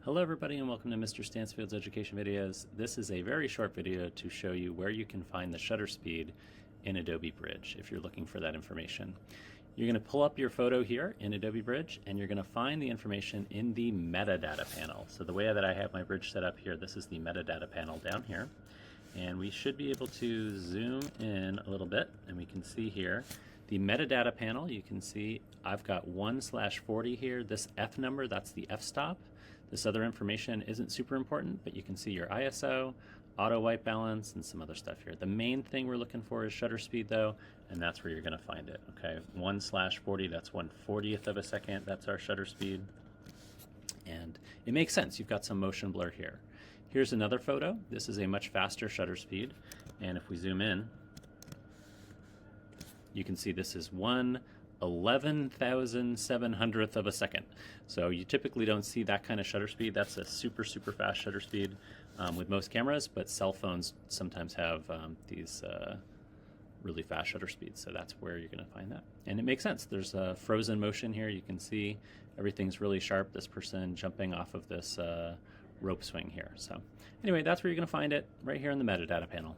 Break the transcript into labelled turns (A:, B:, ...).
A: Hello everybody and welcome to Mr. Stansfield's Education Videos. This is a very short video to show you where you can find the shutter speed in Adobe Bridge if you're looking for that information. You're going to pull up your photo here in Adobe Bridge and you're going to find the information in the metadata panel. So the way that I have my bridge set up here, this is the metadata panel down here. And we should be able to zoom in a little bit and we can see here the metadata panel. You can see I've got 1/40 here. This F number, that's the f-stop. This other information isn't super important, but you can see your ISO, auto white balance, and some other stuff here. The main thing we're looking for is shutter speed though, and that's where you're gonna find it, okay? 1/40, that's 1/40th of a second, that's our shutter speed. And it makes sense, you've got some motion blur here. Here's another photo. This is a much faster shutter speed, and if we zoom in, you can see this is 1/11,700th of a second. So you typically don't see that kind of shutter speed. That's a super fast shutter speed with most cameras, but cell phones sometimes have these really fast shutter speeds. So that's where you're gonna find that. And it makes sense. There's a frozen motion here. You can see everything's really sharp. This person jumping off of this rope swing here. So anyway, that's where you're gonna find it, right here in the metadata panel.